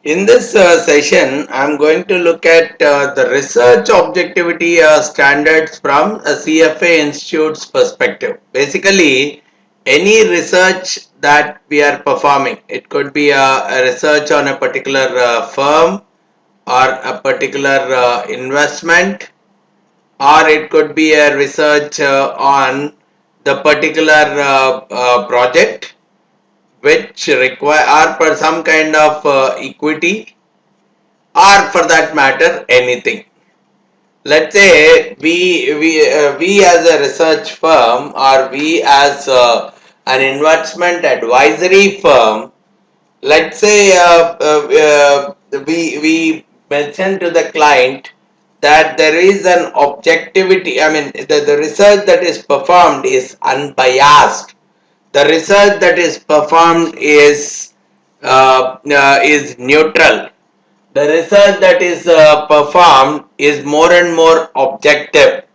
In this session, I'm going to look at the research objectivity standards from a CFA institute's perspective. Basically, any research that we are performing, it could be a research on a particular firm or a particular investment, or it could be a research on the particular project which require or for some kind of equity, or for that matter anything. Let's say we as a research firm, or we as an investment advisory firm, let's say we mention to the client that there is an objectivity. I mean, the research that is performed is unbiased. The research that is performed is neutral. The research that is performed is more and more objective,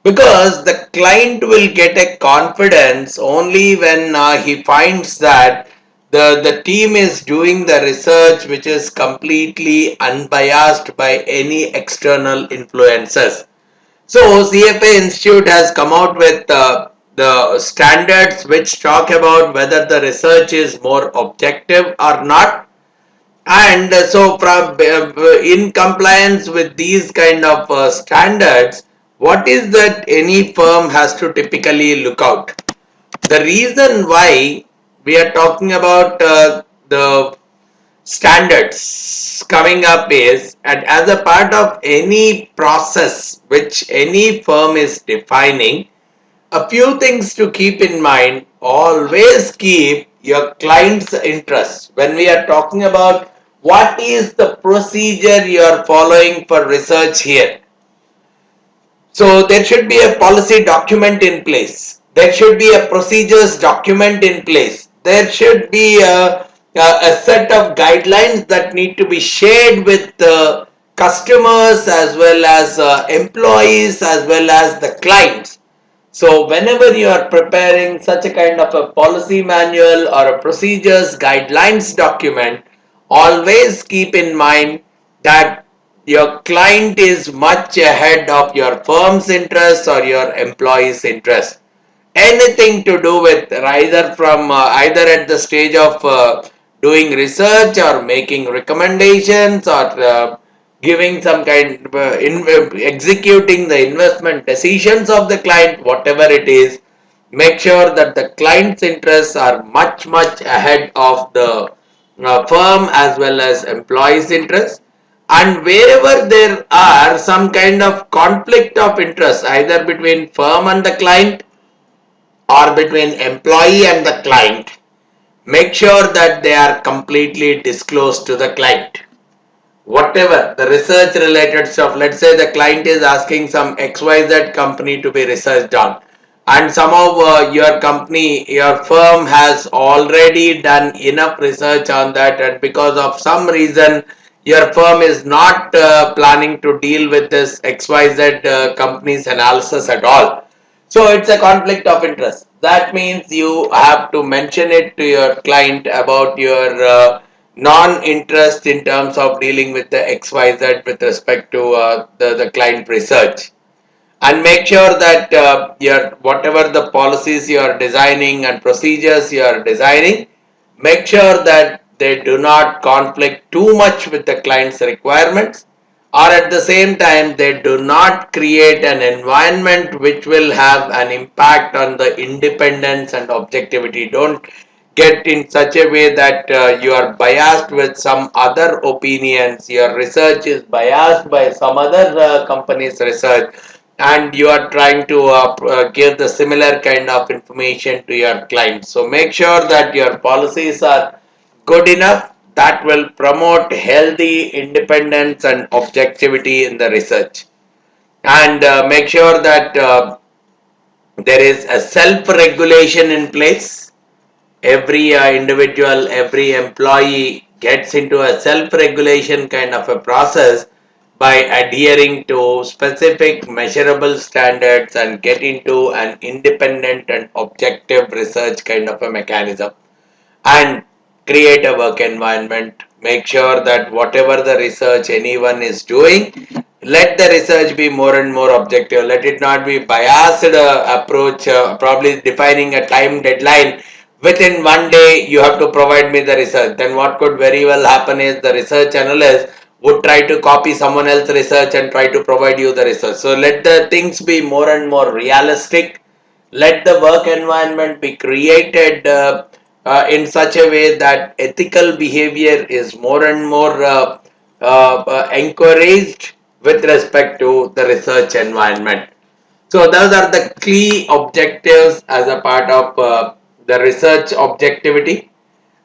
because the client will get a confidence only when he finds that the team is doing the research which is completely unbiased by any external influences. So CFA Institute has come out with the standards which talk about whether the research is more objective or not. And so from in compliance with these kind of standards, what is that any firm has to typically look out? The reason why we are talking about the standards coming up is, and as a part of any process which any firm is defining, a few things to keep in mind. Always keep your client's interest. When we are talking about what is the procedure you are following for research here, so there should be a policy document in place. There should be a procedures document in place. There should be a set of guidelines that need to be shared with the customers, as well as employees, as well as the clients. So whenever you are preparing such a kind of a policy manual or a procedures guidelines document, always keep in mind that your client is much ahead of your firm's interest or your employee's interest. Anything to do with either from either at the stage of doing research, or making recommendations, or giving some kind of executing the investment decisions of the client, whatever it is, make sure that the client's interests are much ahead of the firm as well as employees' interests. And wherever there are some kind of conflict of interest, either between firm and the client, or between employee and the client, make sure that they are completely disclosed to the client. Whatever the research related stuff, let's say the client is asking some XYZ company to be researched on, and somehow your company, your firm has already done enough research on that, and because of some reason your firm is not planning to deal with this XYZ company's analysis at all. So it's a conflict of interest. That means you have to mention it to your client about your non-interest in terms of dealing with the XYZ with respect to the client research. And make sure that your whatever the policies you are designing and procedures you are designing, make sure that they do not conflict too much with the client's requirements, or at the same time they do not create an environment which will have an impact on the independence and objectivity. Don't get in such a way that you are biased with some other opinions, your research is biased by some other company's research, and you are trying to give the similar kind of information to your clients. So make sure that your policies are good enough that will promote healthy independence and objectivity in the research. And make sure that there is a self-regulation in place. Every individual, every employee gets into a self-regulation kind of a process by adhering to specific measurable standards, and get into an independent and objective research kind of a mechanism, and create a work environment make sure that whatever the research anyone is doing, let the research be more and more objective. Let it not be biased approach, probably defining a time deadline. Within one day, you have to provide me the research. Then what could very well happen is the research analyst would try to copy someone else's research and try to provide you the research. So let the things be more and more realistic. Let the work environment be created in such a way that ethical behavior is more and more encouraged with respect to the research environment. So those are the key objectives as a part of the research objectivity.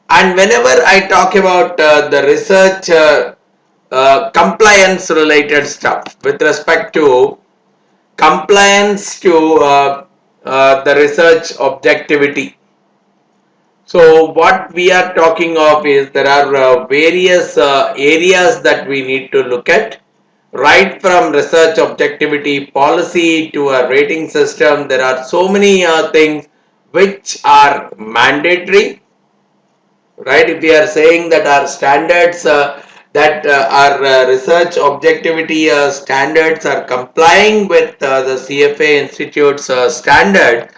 And whenever I talk about the research compliance related stuff with respect to compliance to the research objectivity. So what we are talking of is there are various areas that we need to look at, right from research objectivity policy to a rating system. There are so many things which are mandatory, right? If we are saying that our standards, that our research objectivity standards are complying with the CFA Institute's standard,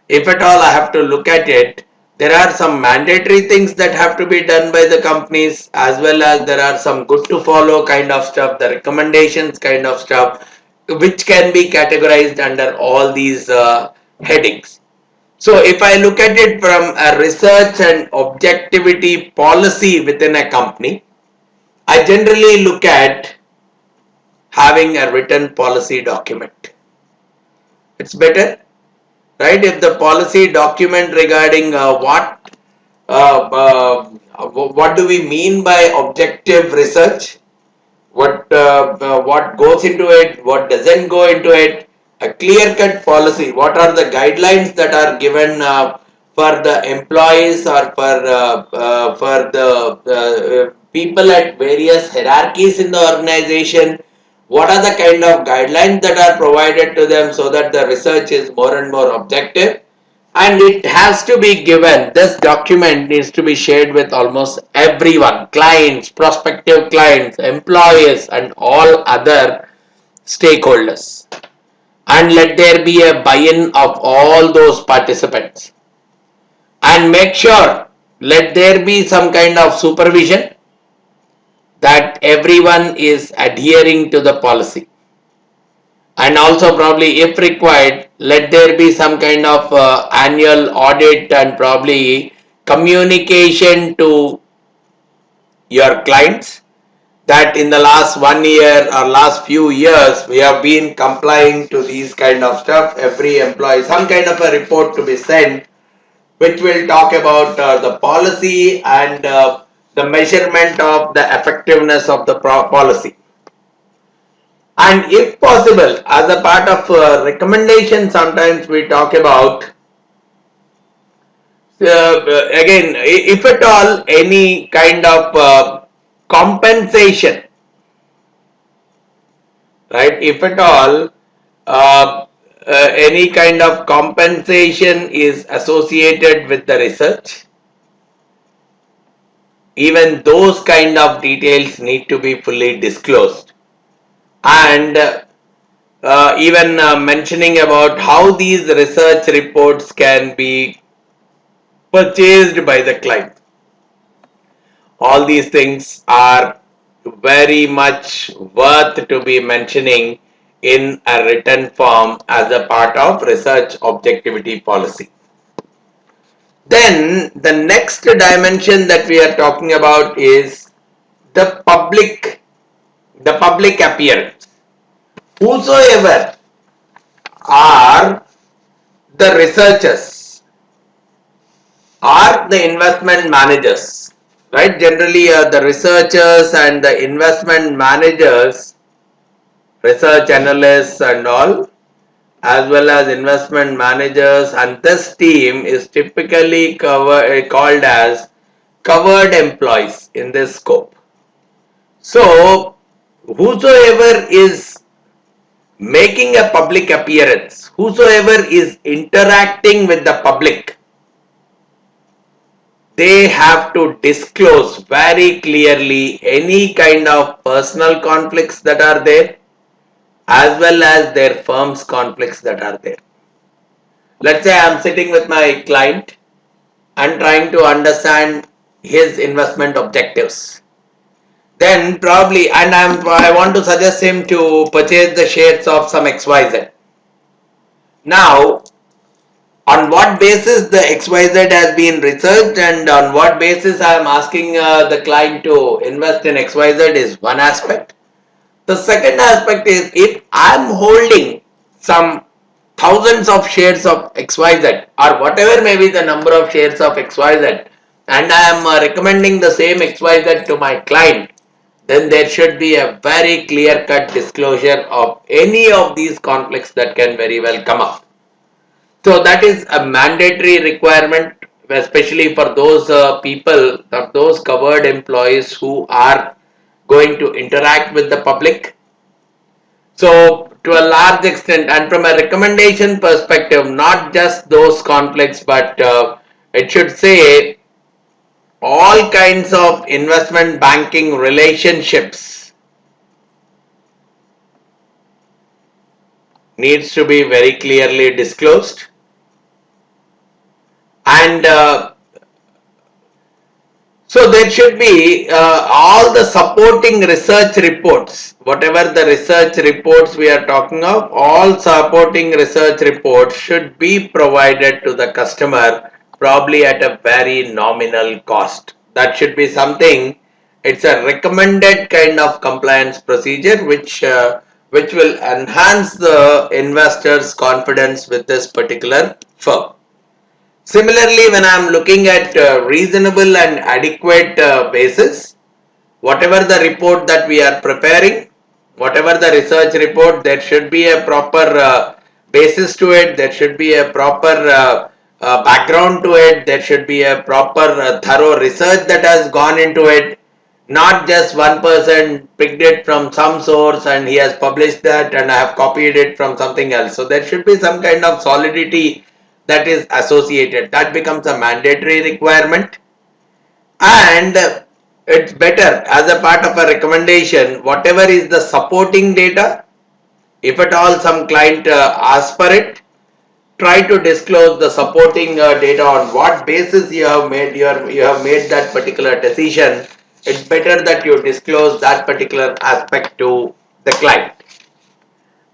if at all I have to look at it, there are some mandatory things that have to be done by the companies, as well as there are some good to follow kind of stuff, the recommendations kind of stuff, which can be categorized under all these headings. So if I look at it from a research and objectivity policy within a company, I generally look at having a written policy document. It's better, right? If the policy document regarding what do we mean by objective research, what goes into it, what doesn't go into it, a clear cut policy, what are the guidelines that are given for the employees or for the people at various hierarchies in the organization, what are the kind of guidelines that are provided to them so that the research is more and more objective. And it has to be given, this document needs to be shared with almost everyone, clients, prospective clients, employees and all other stakeholders, and let there be a buy-in of all those participants, and make sure let there be some kind of supervision that everyone is adhering to the policy. And also probably if required, let there be some kind of annual audit and probably communication to your clients that in the last 1 year or last few years we have been complying to these kind of stuff. Every employee, some kind of a report to be sent which will talk about the policy and the measurement of the effectiveness of the policy. And if possible, as a part of recommendation, sometimes we talk about again, if at all any kind of compensation, right? If at all any kind of compensation is associated with the research, even those kind of details need to be fully disclosed. And even mentioning about how these research reports can be purchased by the client. All these things are very much worth to be mentioning in a written form as a part of research objectivity policy. Then the next dimension that we are talking about is the public appearance. Whosoever are the researchers or the investment managers, right? Generally the researchers and the investment managers, research analysts and all, as well as investment managers, and this team is typically called as covered employees in this scope. So whosoever is making a public appearance, whosoever is interacting with the public, they have to disclose very clearly any kind of personal conflicts that are there as well as their firm's conflicts that are there. Let's say I'm sitting with my client and trying to understand his investment objectives. Then probably, and I want to suggest him to purchase the shares of some XYZ. Now, on what basis the XYZ has been researched and on what basis I am asking the client to invest in XYZ is one aspect. The second aspect is if I am holding some thousands of shares of XYZ or whatever may be the number of shares of XYZ and I am recommending the same XYZ to my client, then there should be a very clear cut disclosure of any of these conflicts that can very well come up. So that is a mandatory requirement, especially for those people, those covered employees who are going to interact with the public. So to a large extent, and from a recommendation perspective, not just those conflicts, but it should say all kinds of investment banking relationships needs to be very clearly disclosed. And so there should be all the supporting research reports, whatever the research reports we are talking of, all supporting research reports should be provided to the customer probably at a very nominal cost. That should be something, it's a recommended kind of compliance procedure which will enhance the investor's confidence with this particular firm. Similarly, when I am looking at reasonable and adequate basis, whatever the report that we are preparing, whatever the research report, there should be a proper basis to it, there should be a proper background to it, there should be a proper thorough research that has gone into it, not just one person picked it from some source and he has published that and I have copied it from something else. So there should be some kind of solidity that is associated. That becomes a mandatory requirement, and it's better as a part of a recommendation, whatever is the supporting data, if at all some client asks for it, try to disclose the supporting data on what basis you have made that particular decision. It's better that you disclose that particular aspect to the client.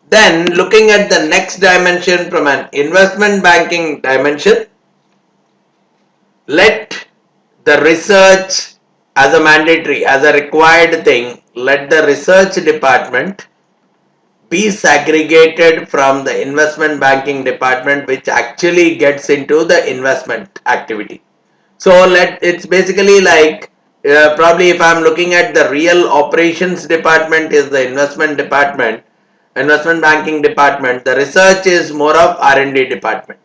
Then looking at the next dimension from an investment banking dimension, let the research as a mandatory, as a required thing, let the research department be segregated from the investment banking department which actually gets into the investment activity. So it's basically like probably if I'm looking at the real operations department is the investment department, investment banking department, the research is more of R&D department.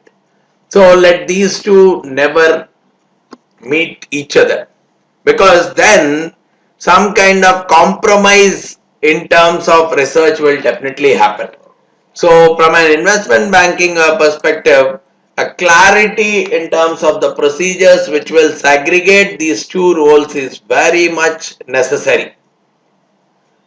So let these two never meet each other, because then some kind of compromise in terms of research will definitely happen. So from an investment banking perspective, a clarity in terms of the procedures which will segregate these two roles is very much necessary.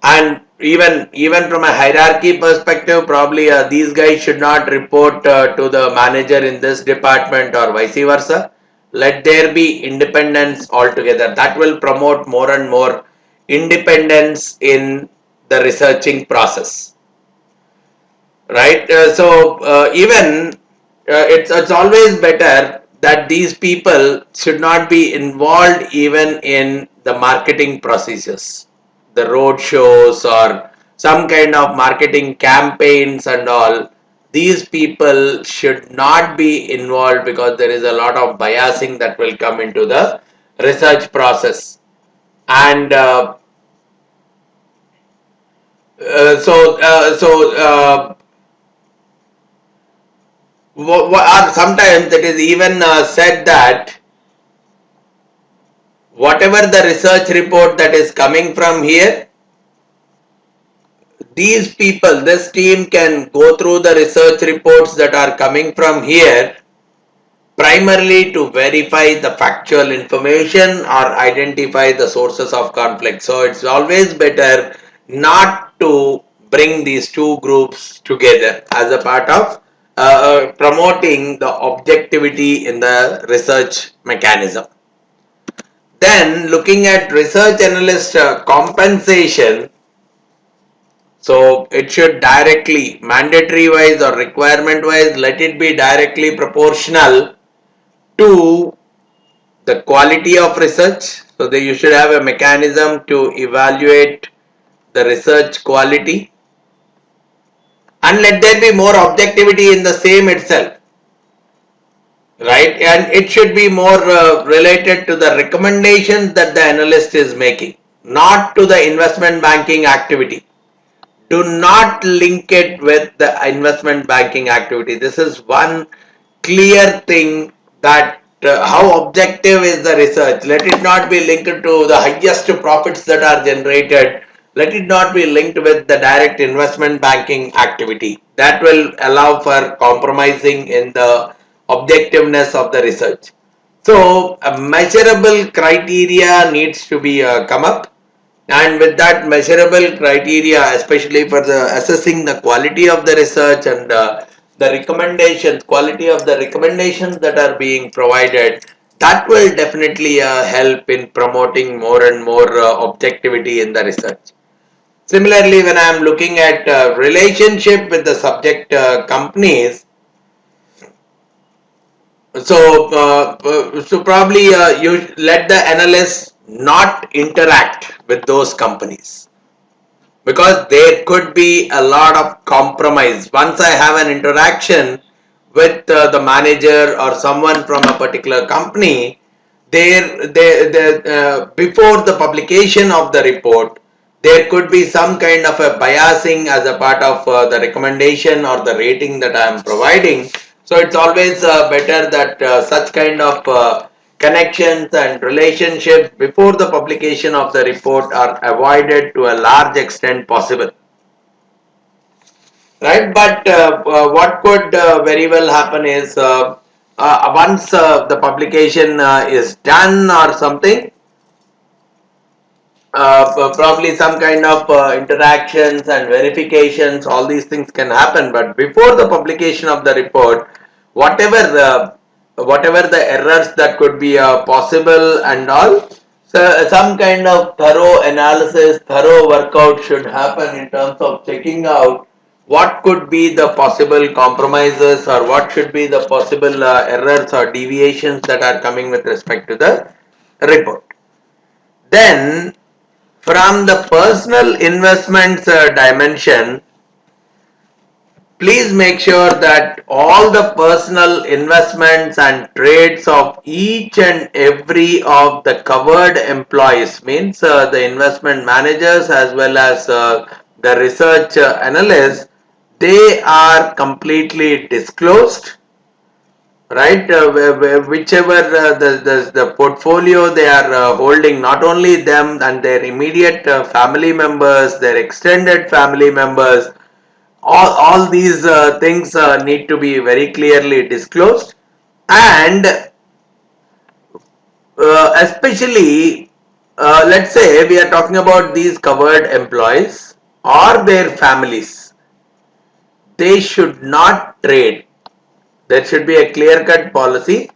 And even from a hierarchy perspective, probably these guys should not report to the manager in this department or vice versa. Let there be independence altogether. That will promote more and more independence in the researching process, right? It's always better that these people should not be involved even in the marketing processes, the road shows or some kind of marketing campaigns and all. These people should not be involved because there is a lot of biasing that will come into the research process. And sometimes it is even said that whatever the research report that is coming from here, these people, this team can go through the research reports that are coming from here primarily to verify the factual information or identify the sources of conflict. So it's always better not to bring these two groups together as a part of promoting the objectivity in the research mechanism. Then looking at research analyst compensation, so it should directly, mandatory wise or requirement wise, let it be directly proportional to the quality of research. So you should have a mechanism to evaluate the research quality, and let there be more objectivity in the same itself, right? And it should be more related to the recommendations that the analyst is making, not to the investment banking activity. Do not link it with the investment banking activity. This is one clear thing, that how objective is the research. Let it not be linked to the highest profits that are generated. Let it not be linked with the direct investment banking activity. That will allow for compromising in the objectiveness of the research. So a measurable criteria needs to be come up, and with that measurable criteria, especially for the assessing the quality of the research and the recommendations, quality of the recommendations that are being provided, that will definitely help in promoting more and more objectivity in the research. Similarly, when I am looking at relationship with the subject companies, so probably you let the analysts not interact with those companies, because there could be a lot of compromise. Once I have an interaction with the manager or someone from a particular company, before the publication of the report, there could be some kind of a biasing as a part of the recommendation or the rating that I am providing. So it's always better that such kind of connections and relationships before the publication of the report are avoided to a large extent possible, right? But what could very well happen is once the publication is done or something, probably some kind of interactions and verifications, all these things can happen. But before the publication of the report, whatever whatever the errors that could be possible and all, so some kind of thorough analysis, thorough workout should happen in terms of checking out what could be the possible compromises or what should be the possible errors or deviations that are coming with respect to the report. Then from the personal investments dimension, please make sure that all the personal investments and trades of each and every of the covered employees, means the investment managers as well as the research analysts, they are completely disclosed, right? Whichever the portfolio they are holding, not only them and their immediate family members, their extended family members, all these things need to be very clearly disclosed. And especially let's say we are talking about these covered employees or their families, they should not trade. There should be a clear-cut policy.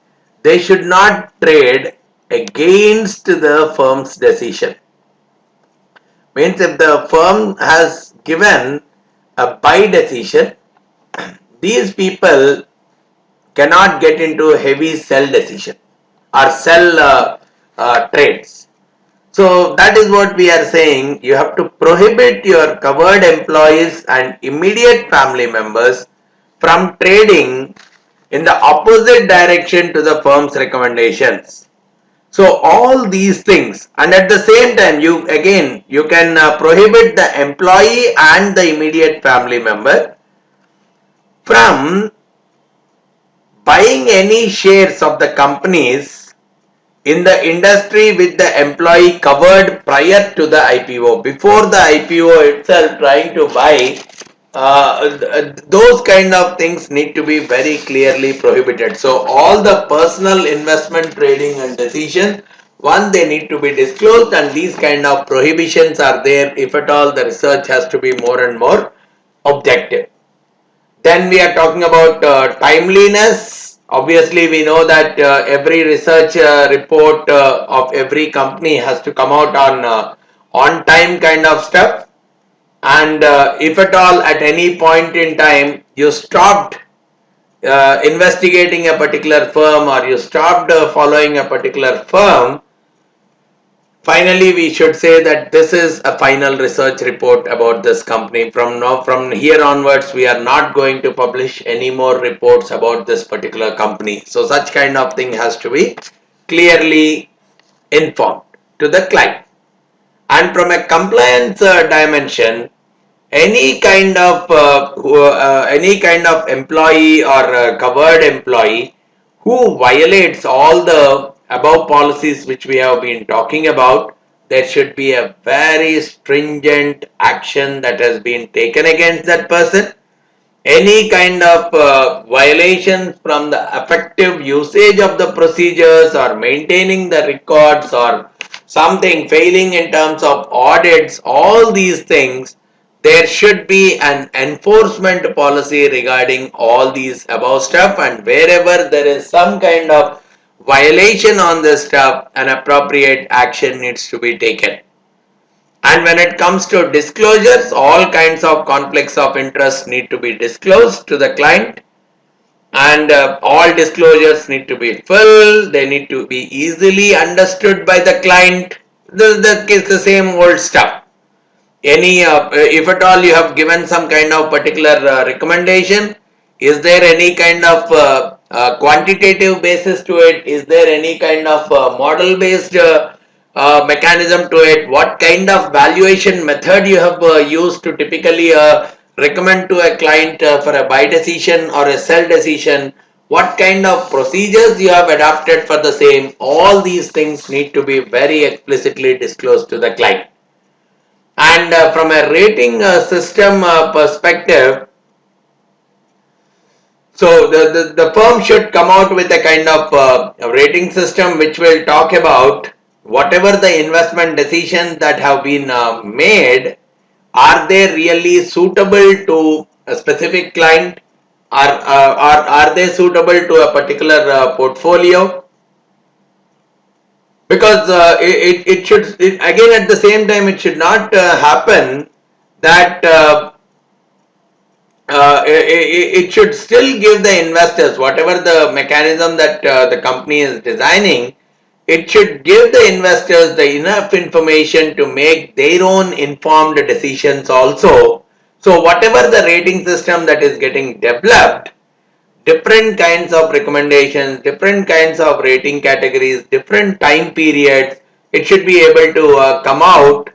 They should not trade against the firm's decision. Means if the firm has given a buy decision, these people cannot get into a heavy sell decision or sell trades. So that is what we are saying. You have to prohibit your covered employees and immediate family members from trading in the opposite direction to the firm's recommendations. So all these things, and at the same time you can prohibit the employee and the immediate family member from buying any shares of the companies in the industry with the employee covered prior to the IPO. Before the IPO itself, trying to buy those kind of things need to be very clearly prohibited. So all the personal investment trading and decisions, one, they need to be disclosed, and these kind of prohibitions are there if at all the research has to be more and more objective. Then we are talking about timeliness. Obviously, we know that every research report of every company has to come out on time kind of stuff. And if at all at any point in time you stopped investigating a particular firm, or you stopped following a particular firm, finally we should say that this is a final research report about this company. From here onwards, we are not going to publish any more reports about this particular company. So such kind of thing has to be clearly informed to the client. And from a compliance dimension, any kind of employee or covered employee who violates all the above policies which we have been talking about, there should be a very stringent action that has been taken against that person. Any kind of violations from the effective usage of the procedures, or maintaining the records, or something failing in terms of audits, all these things, there should be an enforcement policy regarding all these above stuff, and wherever there is some kind of violation on this stuff, an appropriate action needs to be taken. And when it comes to disclosures, all kinds of conflicts of interest need to be disclosed to the client, and all disclosures need to be full. They need to be easily understood by the client. The same old stuff. If at all you have given some kind of particular recommendation, is there any kind of quantitative basis to it? Is there any kind of model based mechanism to it? What kind of valuation method you have used to typically recommend to a client for a buy decision or a sell decision? What kind of procedures you have adopted for the same? All these things need to be very explicitly disclosed to the client. And from a rating system perspective, so the firm should come out with a kind of rating system which will talk about whatever the investment decisions that have been made, are they really suitable to a specific client, are they suitable to a particular portfolio? Because it should, again at the same time, it should not happen that it should still give the investors, whatever the mechanism that the company is designing, it should give the investors the enough information to make their own informed decisions also. So whatever the rating system that is getting developed, different kinds of recommendations, different kinds of rating categories, different time periods, it should be able to come out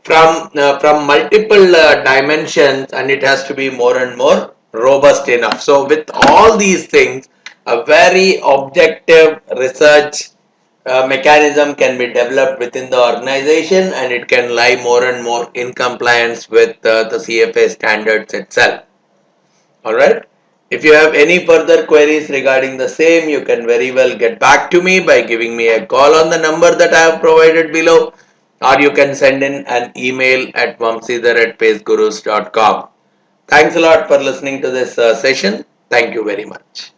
from multiple dimensions, and it has to be more and more robust enough. So with all these things, a very objective research mechanism can be developed within the organization, and it can lie more and more in compliance with the CFA standards itself. Alright. If you have any further queries regarding the same, you can very well get back to me by giving me a call on the number that I have provided below, or you can send in an email at vamsidhar@pacegurus.com. Thanks a lot for listening to this session. Thank you very much.